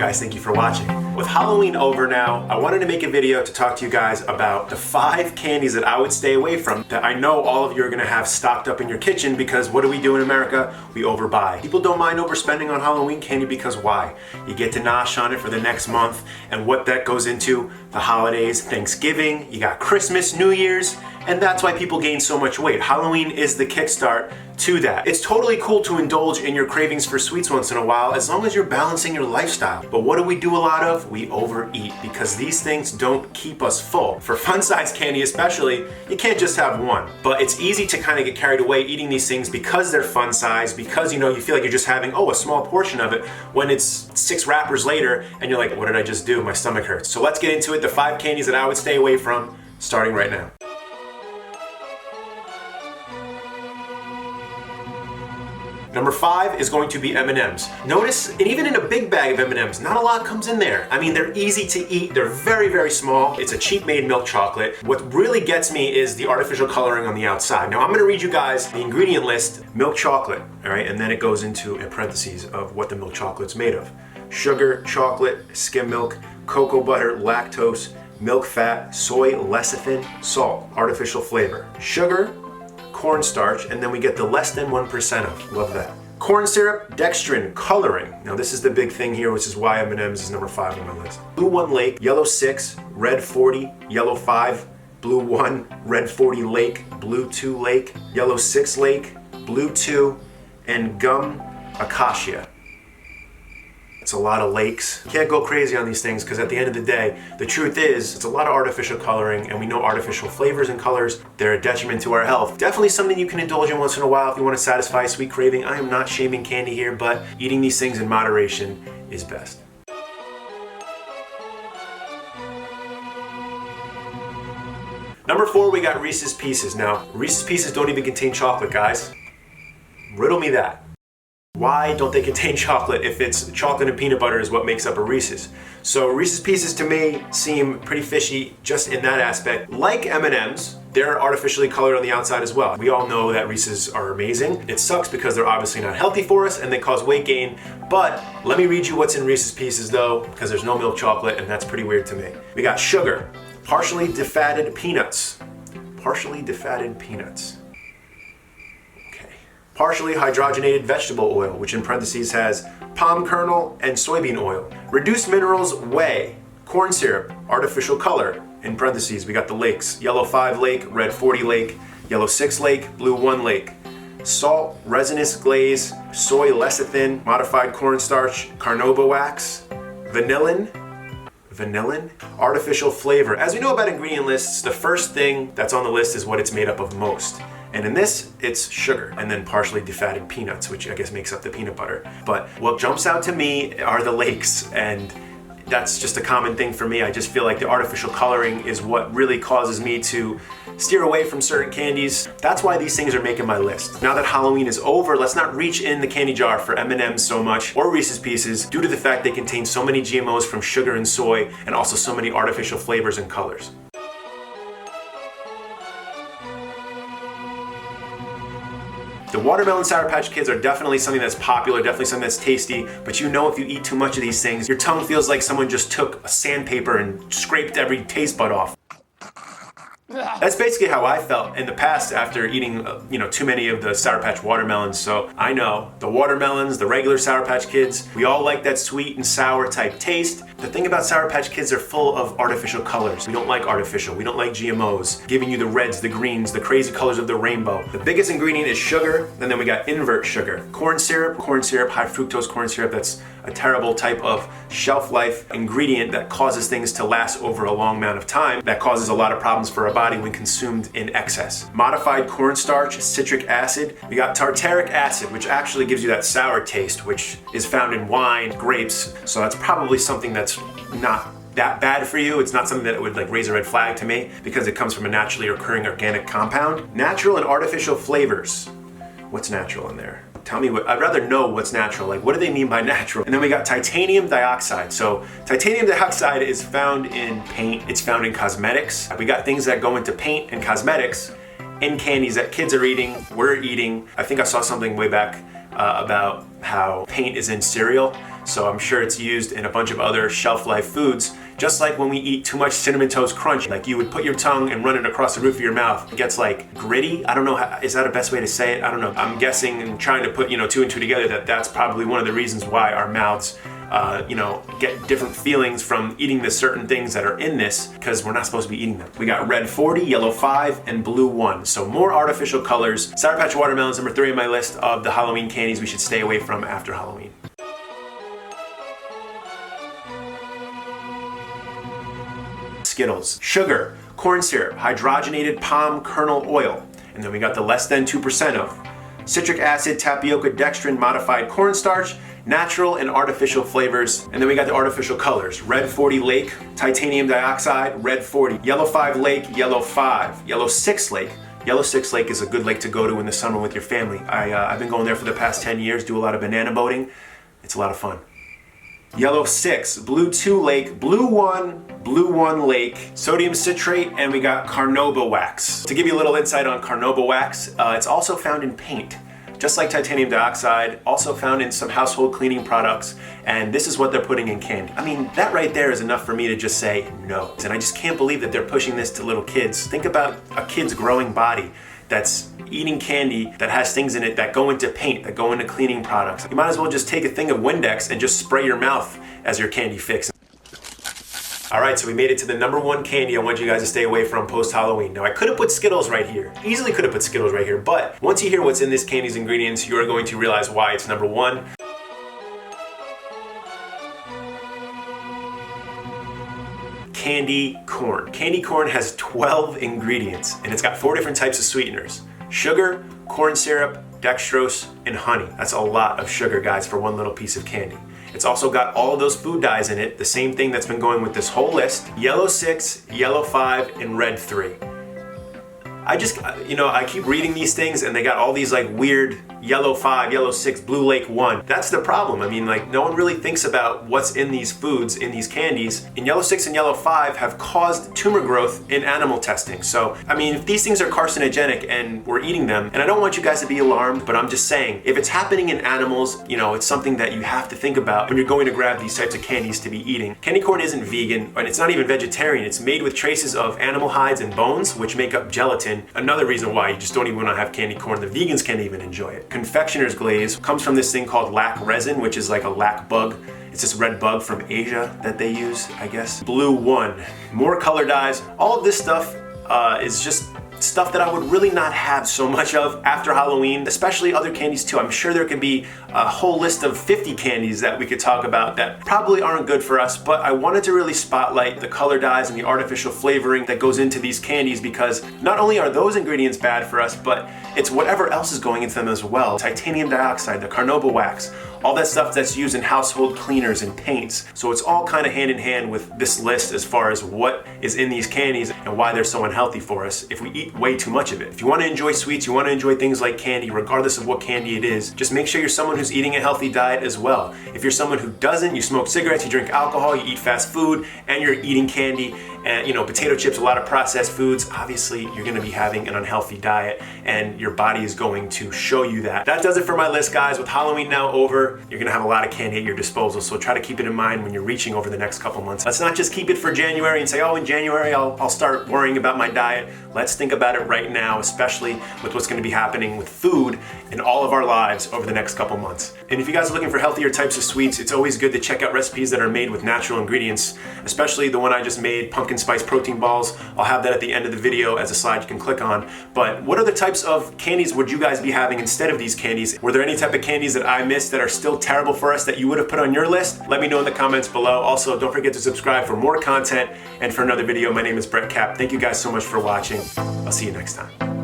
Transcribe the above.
guys, thank you for watching. With Halloween over now, I wanted to make a video to talk to you guys about the 5 candies that I would stay away from that I know all of you are gonna have stocked up in your kitchen, because what do we do in America? We overbuy. People don't mind overspending on Halloween candy because why? You get to nosh on it for the next month, and what that goes into, the holidays, Thanksgiving, you got Christmas, New Year's, and that's why people gain so much weight. Halloween is the kickstart to that. It's totally cool to indulge in your cravings for sweets once in a while, as long as you're balancing your lifestyle. But what do we do a lot of? We overeat, because these things don't keep us full. For fun size candy especially, you can't just have one. But it's easy to kind of get carried away eating these things because they're fun size, because you feel like you're just having, a small portion of it, when it's 6 wrappers later and you're like, what did I just do? My stomach hurts. So let's get into it, the 5 candies that I would stay away from, starting right now. Number 5 is going to be M&Ms. Notice, and even in a big bag of M&Ms, not a lot comes in there. I mean, they're easy to eat, they're very, very small. It's a cheap made milk chocolate. What really gets me is the artificial coloring on the outside. Now, I'm gonna read you guys the ingredient list. Milk chocolate, all right? And then it goes into, in parentheses, of what the milk chocolate's made of. Sugar, chocolate, skim milk, cocoa butter, lactose, milk fat, soy lecithin, salt, artificial flavor, sugar, cornstarch, and then we get the less than 1% of. Love that. Corn syrup, dextrin, coloring. Now this is the big thing here, which is why M&M's is number 5 on my list. Blue 1 Lake, yellow 6, red 40, yellow 5, blue 1, red 40 Lake, blue 2 Lake, yellow 6 Lake, blue 2, and gum acacia. It's a lot of lakes. You can't go crazy on these things, because at the end of the day, the truth is, it's a lot of artificial coloring, and we know artificial flavors and colors, they're a detriment to our health. Definitely something you can indulge in once in a while if you want to satisfy a sweet craving. I am not shaming candy here, but eating these things in moderation is best. Number 4, we got Reese's Pieces. Now, Reese's Pieces don't even contain chocolate, guys. Riddle me that. Why don't they contain chocolate if it's chocolate and peanut butter is what makes up a Reese's? So Reese's Pieces to me seem pretty fishy just in that aspect. Like M&M's, they're artificially colored on the outside as well. We all know that Reese's are amazing. It sucks because they're obviously not healthy for us and they cause weight gain. But let me read you what's in Reese's Pieces though, because there's no milk chocolate and that's pretty weird to me. We got sugar, partially defatted peanuts. Partially defatted peanuts. Partially hydrogenated vegetable oil, which in parentheses has palm kernel and soybean oil. Reduced minerals whey, corn syrup, artificial color, in parentheses we got the lakes, yellow 5 Lake, red 40 Lake, yellow 6 Lake, blue 1 Lake. Salt, resinous glaze, soy lecithin, modified cornstarch, carnauba wax, vanillin, artificial flavor. As we know about ingredient lists, the first thing that's on the list is what it's made up of most. And in this, it's sugar, and then partially defatted peanuts, which I guess makes up the peanut butter. But what jumps out to me are the lakes, and that's just a common thing for me. I just feel like the artificial coloring is what really causes me to steer away from certain candies. That's why these things are making my list. Now that Halloween is over, let's not reach in the candy jar for M&M's so much, or Reese's Pieces, due to the fact they contain so many GMOs from sugar and soy, and also so many artificial flavors and colors. The watermelon Sour Patch Kids are definitely something that's popular, definitely something that's tasty, but you know if you eat too much of these things, your tongue feels like someone just took a sandpaper and scraped every taste bud off. That's basically how I felt in the past after eating, too many of the Sour Patch watermelons. So I know the watermelons, the regular Sour Patch Kids, we all like that sweet and sour type taste. The thing about Sour Patch Kids, they're full of artificial colors. We don't like artificial, we don't like GMOs, giving you the reds, the greens, the crazy colors of the rainbow. The biggest ingredient is sugar, and then we got invert sugar. Corn syrup, high fructose corn syrup, that's a terrible type of shelf life ingredient that causes things to last over a long amount of time, that causes a lot of problems for our body when consumed in excess. Modified cornstarch, citric acid. We got tartaric acid, which actually gives you that sour taste, which is found in wine, grapes, so that's probably something that's not that bad for you. It's not something that would raise a red flag to me, because it comes from a naturally occurring organic compound. Natural and artificial flavors. What's natural in there? Tell me I'd rather know what's natural. What do they mean by natural? And then we got titanium dioxide. So titanium dioxide is found in paint. It's found in cosmetics. We got things that go into paint and cosmetics in candies that kids are eating, we're eating. I think I saw something way back about how paint is in cereal. so I'm sure it's used in a bunch of other shelf life foods. Just like when we eat too much Cinnamon Toast Crunch, like you would put your tongue and run it across the roof of your mouth. It gets like gritty. I don't know, is that a best way to say it? I don't know. I'm guessing and trying to put, two and two together that that's probably one of the reasons why our mouths get different feelings from eating the certain things that are in this, because we're not supposed to be eating them. We got red 40, yellow 5, and blue 1. So more artificial colors. Sour Patch Watermelon's number 3 on my list of the Halloween candies we should stay away from after Halloween. Skittles. Sugar, corn syrup, hydrogenated palm kernel oil. And then we got the less than 2% of citric acid, tapioca, dextrin, modified cornstarch, natural and artificial flavors. And then we got the artificial colors. Red 40 Lake, titanium dioxide, red 40. Yellow 5 Lake, yellow 5. Yellow 6 Lake. Yellow 6 Lake is a good lake to go to in the summer with your family. I've been going there for the past 10 years, do a lot of banana boating. It's a lot of fun. Yellow 6, blue 2 Lake, blue 1 Lake, sodium citrate, and we got carnauba wax. To give you a little insight on carnauba wax, it's also found in paint. Just like titanium dioxide, also found in some household cleaning products, and this is what they're putting in candy. I mean, that right there is enough for me to just say no. And I just can't believe that they're pushing this to little kids. Think about a kid's growing body that's eating candy that has things in it that go into paint, that go into cleaning products. You might as well just take a thing of Windex and just spray your mouth as your candy fix. All right, so we made it to the number 1 candy I want you guys to stay away from post-Halloween. Now, I could have put Skittles right here. Easily could have put Skittles right here, but once you hear what's in this candy's ingredients, you are going to realize why it's number 1. Candy corn. Candy corn has 12 ingredients, and it's got 4 different types of sweeteners. Sugar, corn syrup, dextrose, and honey. That's a lot of sugar, guys, for one little piece of candy. It's also got all of those food dyes in it, the same thing that's been going with this whole list. Yellow 6, yellow 5, and red 3. I keep reading these things and they got all these like weird yellow 5, yellow 6, blue lake 1. That's the problem. I mean, like, no one really thinks about what's in these foods, in these candies. And yellow 6 and yellow 5 have caused tumor growth in animal testing. So, I mean, if these things are carcinogenic and we're eating them, and I don't want you guys to be alarmed, but I'm just saying, if it's happening in animals, it's something that you have to think about when you're going to grab these types of candies to be eating. Candy corn isn't vegan, and it's not even vegetarian. It's made with traces of animal hides and bones, which make up gelatin. Another reason why you just don't even want to have candy corn. The vegans can't even enjoy it. Confectioner's glaze comes from this thing called lac resin, which is like a lac bug. It's this red bug from Asia that they use, I guess. Blue 1, more color dyes. All of this stuff is just stuff that I would really not have so much of after Halloween, especially other candies too. I'm sure there could be a whole list of 50 candies that we could talk about that probably aren't good for us, but I wanted to really spotlight the color dyes and the artificial flavoring that goes into these candies, because not only are those ingredients bad for us, but it's whatever else is going into them as well. Titanium dioxide, the carnauba wax, all that stuff that's used in household cleaners and paints. So it's all kind of hand in hand with this list as far as what is in these candies and why they're so unhealthy for us if we eat way too much of it. If you want to enjoy sweets, you want to enjoy things like candy, regardless of what candy it is, just make sure you're someone who's eating a healthy diet as well. If you're someone who doesn't, you smoke cigarettes, you drink alcohol, you eat fast food, and you're eating candy, and potato chips, a lot of processed foods, obviously you're going to be having an unhealthy diet and your body is going to show you that. That does it for my list, guys. With Halloween now over, you're going to have a lot of candy at your disposal, so try to keep it in mind when you're reaching over the next couple months. Let's not just keep it for January and say, oh, in January I'll start worrying about my diet. Let's think about it right now, especially with what's going to be happening with food in all of our lives over the next couple months. And if you guys are looking for healthier types of sweets, it's always good to check out recipes that are made with natural ingredients, especially the one I just made, pumpkin spice protein balls. I'll have that at the end of the video as a slide you can click on. But what other types of candies would you guys be having instead of these candies? Were there any type of candies that I missed that are still terrible for us that you would have put on your list? Let me know in the comments below. Also, don't forget to subscribe for more content and for another video. My name is Brett Cap. Thank you guys so much for watching. I'll see you next time.